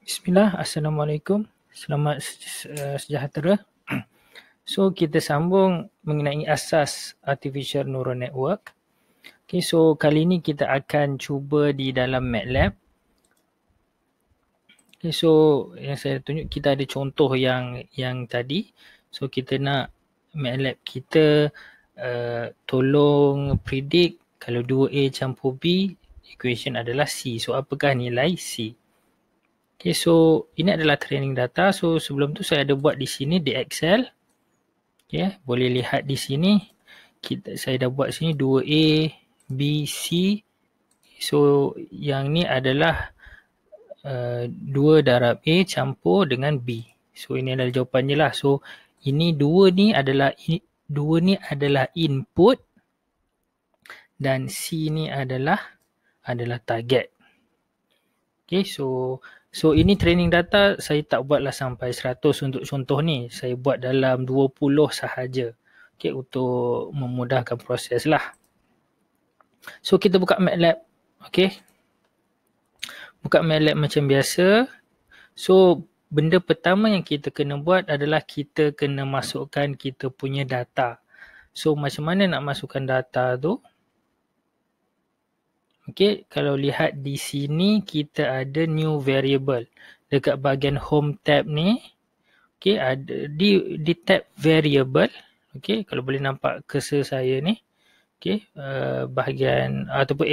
Bismillah, Assalamualaikum. Selamat sejahtera. So, kita sambung mengenai asas Artificial Neural Network. Okay, so kali ni kita akan cuba di dalam MATLAB. Okay, so yang saya tunjuk, kita ada contoh yang tadi. So, kita nak MATLAB kita tolong predict kalau 2A campur B, equation adalah C. So, apakah nilai C? Okay, so ini adalah training data. So sebelum tu saya ada buat di sini di Excel. Okay, boleh lihat di sini. Saya dah buat sini 2A, B, C. So yang ni adalah 2 darab A campur dengan B. So ini adalah jawapannya lah. So ini 2 ni adalah input dan C ni adalah target. Okay, so ini training data saya tak buatlah sampai 100 untuk contoh ni. Saya buat dalam 20 sahaja. Okay, untuk memudahkan proses lah. So kita buka MATLAB. Okay. Buka MATLAB macam biasa. So benda pertama yang kita kena buat adalah kita kena masukkan kita punya data. So macam mana nak masukkan data tu? Okay, kalau lihat di sini kita ada new variable. Dekat bahagian home tab ni, okay, ada di tab variable. Okay, kalau boleh nampak cursor saya ni. Okay, bahagian ataupun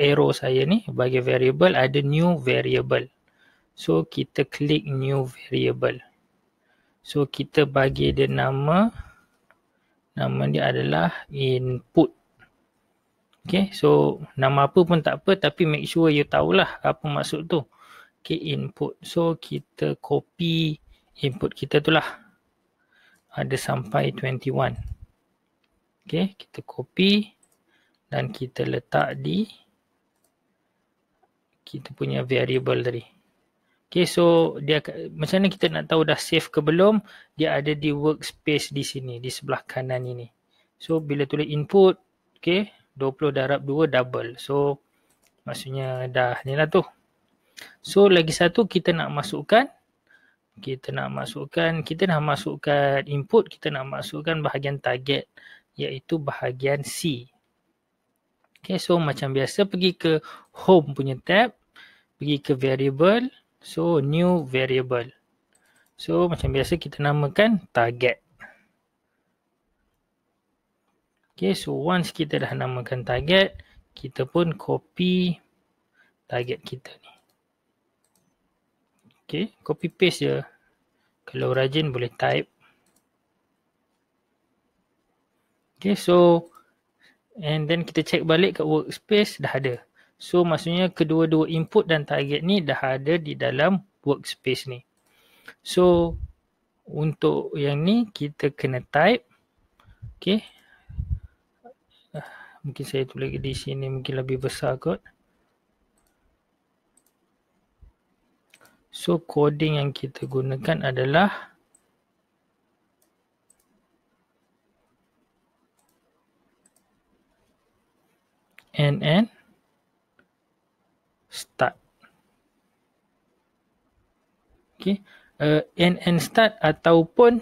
arrow saya ni, bahagian variable ada new variable. So kita klik new variable. So kita bagi dia nama dia adalah input. Okay, so nama apa pun tak apa tapi make sure you tahulah apa maksud tu. Okay, input. So kita copy input kita tu lah. Ada sampai 21. Okay, kita copy dan kita letak di kita punya variable tadi. Okay, so dia macam mana kita nak tahu dah save ke belum? Dia ada di workspace di sini, di sebelah kanan ini. So bila tulis input, okay, 20 darab 2 double. So maksudnya dah ni lah tu. So lagi satu kita nak masukkan input, kita nak masukkan bahagian target iaitu bahagian C. Okay, so macam biasa pergi ke home punya tab, pergi ke variable, so new variable. So macam biasa kita namakan target. Okay, so once kita dah namakan target, kita pun copy target kita ni. Okay, copy paste je. Kalau rajin boleh type. Okay, so and then kita check balik kat workspace, dah ada. So maksudnya kedua-dua input dan target ni dah ada di dalam workspace ni. So untuk yang ni kita kena type. Okay. Mungkin saya tulis di sini mungkin lebih besar kot. So coding yang kita gunakan adalah NN start. Okay. NN start ataupun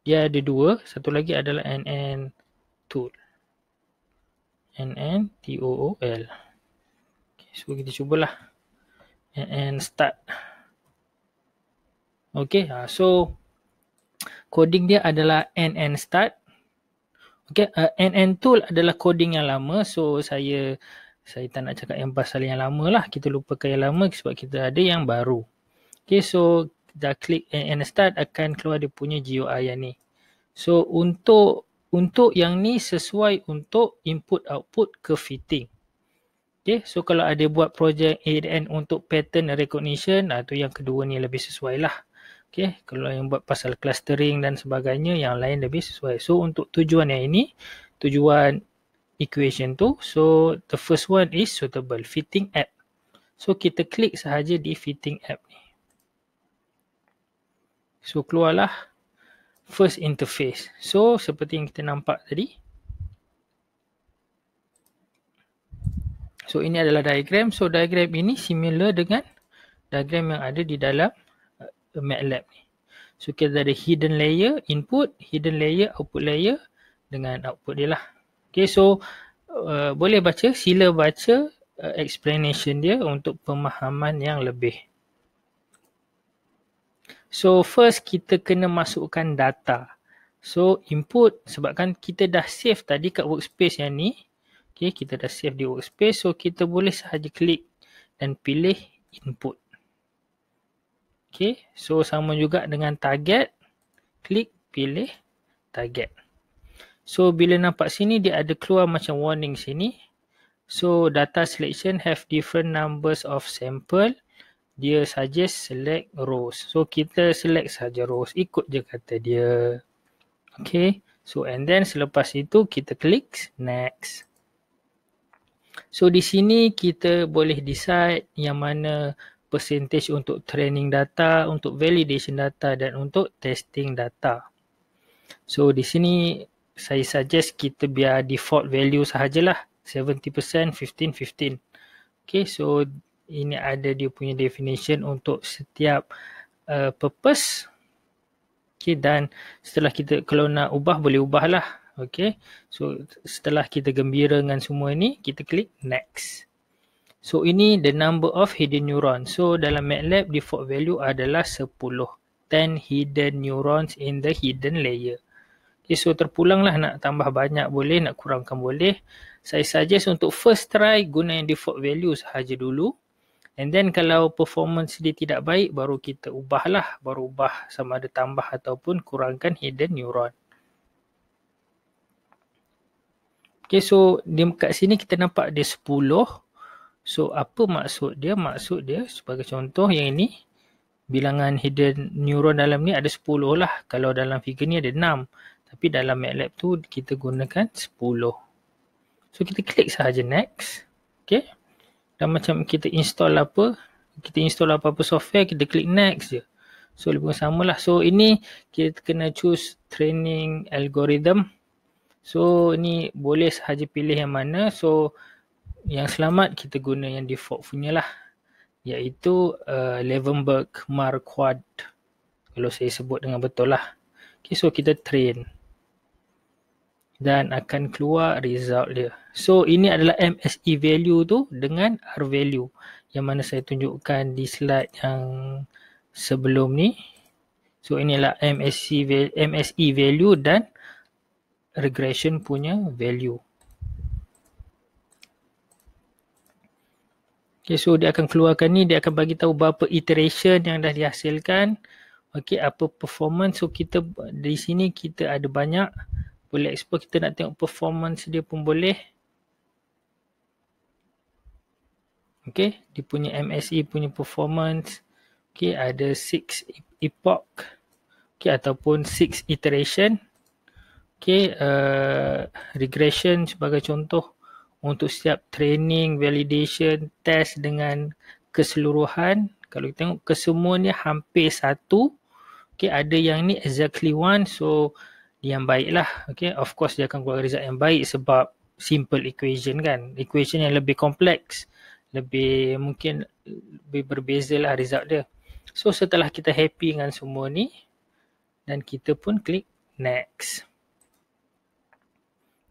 dia ada dua. Satu lagi adalah NN tool. NN TOOL. Okay, so kita cubalah. NN start. Okay, so coding dia adalah NN start. Okay, NN tool adalah coding yang lama. So saya tak nak cakap yang pasal yang lama lah. Kita lupakan yang lama sebab kita ada yang baru. Okay, so dah klik NN start akan keluar dia punya GUI yang ni. So untuk yang ni sesuai untuk input output ke fitting. Okay, so kalau ada buat projek ADN untuk pattern recognition, atau yang kedua ni lebih sesuai lah. Okay, kalau yang buat pasal clustering dan sebagainya, yang lain lebih sesuai. So untuk tujuan yang ini, tujuan equation tu, so the first one is suitable, fitting app. So kita klik sahaja di fitting app ni. So keluarlah first interface. So seperti yang kita nampak tadi. So ini adalah diagram. So diagram ini similar dengan diagram yang ada di dalam MATLAB ni. So kita ada hidden layer input, hidden layer output layer dengan output dia lah. Okay, so boleh baca, sila baca explanation dia untuk pemahaman yang lebih. So first kita kena masukkan data. So input, sebabkan kita dah save tadi kat workspace yang ni. Okay, kita dah save di workspace. So kita boleh sahaja klik dan pilih input. Okay, so sama juga dengan target. Klik, pilih target. So bila nampak sini dia ada keluar macam warning sini. So data selection have different numbers of sample. Dia suggest select rows. So kita select saja rows. Ikut je kata dia. Okay. So and then selepas itu kita klik next. So di sini kita boleh decide yang mana percentage untuk training data, untuk validation data dan untuk testing data. So di sini saya suggest kita biar default value sahajalah. 70%, 15, 15. Okay, so ini ada dia punya definition untuk setiap purpose. Okay, dan setelah kita kalau nak ubah boleh ubah lah. Okay, so setelah kita gembira dengan semua ni, kita klik next. So ini the number of hidden neurons. So dalam MATLAB default value adalah 10. 10 hidden neurons in the hidden layer. Okay, so terpulang lah nak tambah banyak boleh, nak kurangkan boleh. Saya suggest untuk first try guna yang default value sahaja dulu. And then kalau performance dia tidak baik, baru kita ubahlah. Baru ubah sama ada tambah ataupun kurangkan hidden neuron. Okay, so kat sini kita nampak dia 10. So apa maksud dia? Maksud dia sebagai contoh yang ini, bilangan hidden neuron dalam ni ada 10 lah. Kalau dalam figure ni ada 6. Tapi dalam MATLAB tu kita gunakan 10. So kita klik sahaja next. Okay. Dan macam kita install apa-apa software, kita klik next je. So lebih kurang sama lah. So ini kita kena choose training algorithm. So ini boleh sahaja pilih yang mana. So yang selamat kita guna yang default punya lah. Iaitu Levenberg-Marquardt. Kalau saya sebut dengan betul lah. Okay, so kita train. Dan akan keluar result dia. So ini adalah MSE value tu dengan R value. Yang mana saya tunjukkan di slide yang sebelum ni. So inilah MSE value dan regression punya value. Okay, so dia akan keluarkan ni, dia akan bagi tahu berapa iteration yang dah dihasilkan. Okay, apa performance. So kita di sini kita ada banyak. Boleh explore, kita nak tengok performance dia pun boleh. Okay, dia punya MSE punya performance. Okay, ada 6 epoch. Okay, ataupun 6 iteration. Okay, regression sebagai contoh. Untuk setiap training, validation, test dengan keseluruhan. Kalau kita tengok kesemuanya hampir 1. Okay, ada yang ni exactly 1. So yang baik lah. Okay, of course dia akan keluar result yang baik sebab simple equation kan. Equation yang lebih kompleks, lebih mungkin lebih berbeza lah result dia. So setelah kita happy dengan semua ni dan kita pun klik next.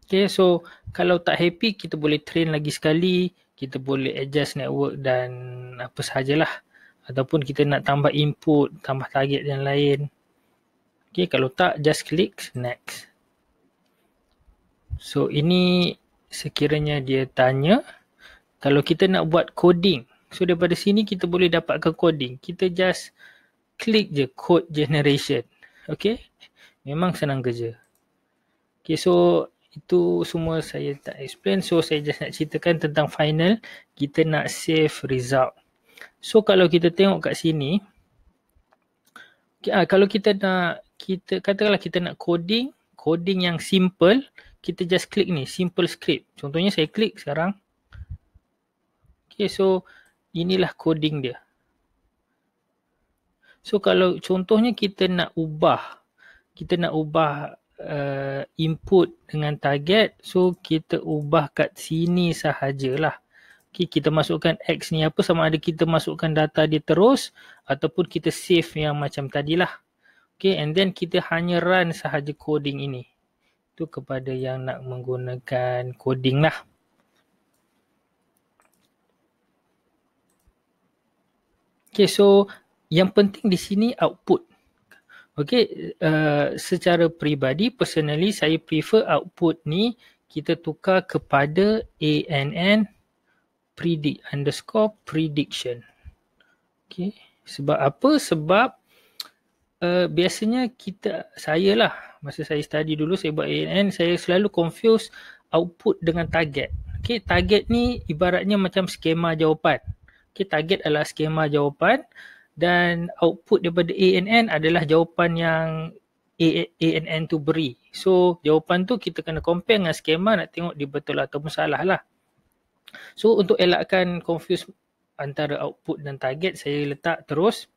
Okay, so kalau tak happy kita boleh train lagi sekali, kita boleh adjust network dan apa sahajalah. Ataupun kita nak tambah input, tambah target yang lain. Okay, kalau tak, just click next. So, ini sekiranya dia tanya, kalau kita nak buat coding. So, daripada sini kita boleh dapatkan coding. Kita just klik je code generation. Okay, memang senang kerja. Okay, so itu semua saya tak explain. So, saya just nak ceritakan tentang final. Kita nak save result. So, kalau kita tengok kat sini, okay, kalau kita nak, katakanlah kita nak coding yang simple, kita just klik ni, simple script. Contohnya saya klik sekarang. Okay, so inilah coding dia. So kalau contohnya kita nak ubah input dengan target, so kita ubah kat sini sahajalah. Okay, kita masukkan X ni apa, sama ada kita masukkan data dia terus ataupun kita save yang macam tadilah. Okay, and then kita hanya run sahaja coding ini. Itu kepada yang nak menggunakan coding lah. Okay, so yang penting di sini output. Okay, secara peribadi, personally saya prefer output ni kita tukar kepada ANN prediction. Okay, sebab apa? Sebab biasanya saya lah, masa saya study dulu saya buat ANN, saya selalu confuse output dengan target. Okay, target ni ibaratnya macam skema jawapan. Okay, target adalah skema jawapan dan output daripada ANN adalah jawapan yang ANN tu beri. So jawapan tu kita kena compare dengan skema nak tengok dia betul ataupun salah lah. So untuk elakkan confuse antara output dan target, saya letak terus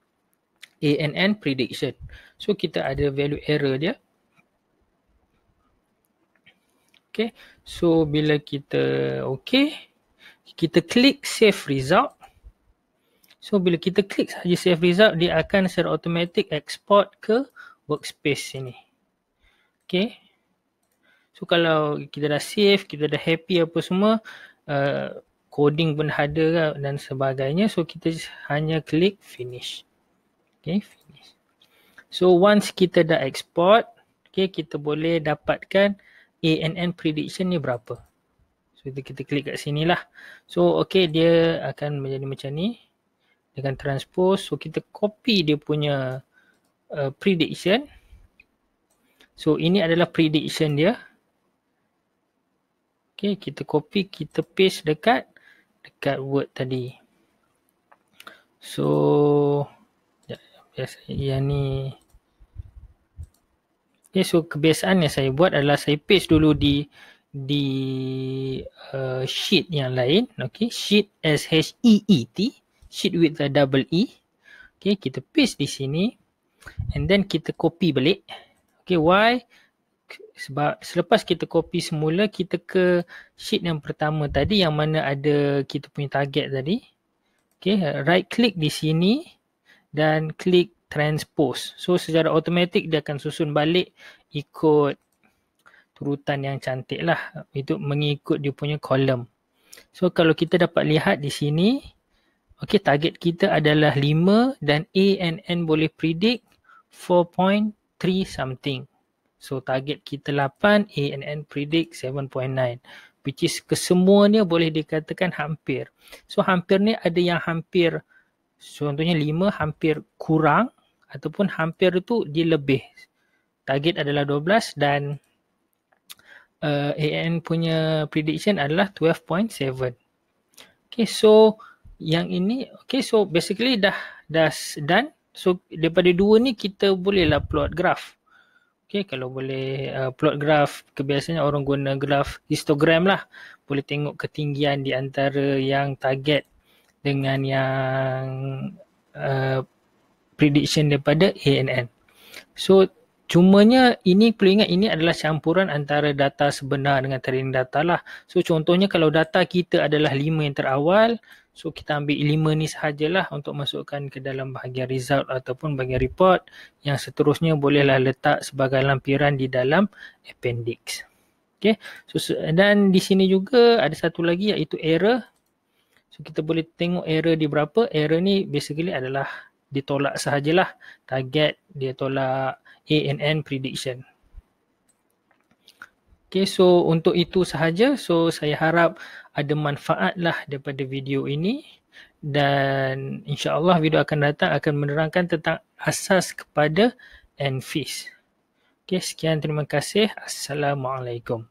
ANN prediction. So kita ada value error dia. Okay, so bila kita kita klik save result. So bila kita klik saja save result, dia akan secara automatic export ke workspace sini. Okay. So kalau kita dah save, kita dah happy apa semua, coding pun ada dan sebagainya. So kita hanya klik finish. Okay, finish. So once kita dah export, okay, kita boleh dapatkan ANN prediction ni berapa. So kita klik kat sini lah. So okay, dia akan menjadi macam ni. Dengan transpose, so kita copy dia punya prediction. So ini adalah prediction dia. Okay, kita copy, kita paste dekat Word tadi. So biasa yang ni. Okay, so kebiasaan yang saya buat adalah saya paste dulu di sheet yang lain. Okay, sheet SHEET. Sheet with a double E. Okay, kita paste di sini. And then kita copy balik. Okay, why? Sebab selepas kita copy semula, kita ke sheet yang pertama tadi yang mana ada kita punya target tadi. Okay, right click di sini dan klik transpose. So secara automatik dia akan susun balik ikut turutan yang cantik lah. Itu mengikut dia punya column. So kalau kita dapat lihat di sini, okay, target kita adalah 5 dan ANN boleh predict 4.3 something. So target kita 8, ANN predict 7.9. Which is kesemuanya boleh dikatakan hampir. So hampir ni ada yang hampir, contohnya 5 hampir kurang ataupun hampir tu dia lebih. Target adalah 12 dan ANN punya prediction adalah 12.7. Okay, so yang ini, okay, so basically dah done. So daripada dua ni kita bolehlah plot graph. Okay, kalau boleh plot graph, kebiasaannya orang guna graph histogram lah. Boleh tengok ketinggian di antara yang target dengan yang prediction daripada ANN. So cumanya ini perlu ingat, ini adalah campuran antara data sebenar dengan training data lah. So contohnya kalau data kita adalah 5 yang terawal, so kita ambil 5 ni sahajalah untuk masukkan ke dalam bahagian result ataupun bahagian report. Yang seterusnya bolehlah letak sebagai lampiran di dalam appendix. Okay, so dan di sini juga ada satu lagi iaitu error. So kita boleh tengok error di berapa. Error ni basically adalah ditolak sahajalah. Target dia tolak ANN prediction. Okay, so untuk itu sahaja. So saya harap ada manfaat lah daripada video ini. Dan insyaAllah video akan datang akan menerangkan tentang asas kepada ANFIS. Okay, sekian, terima kasih. Assalamualaikum.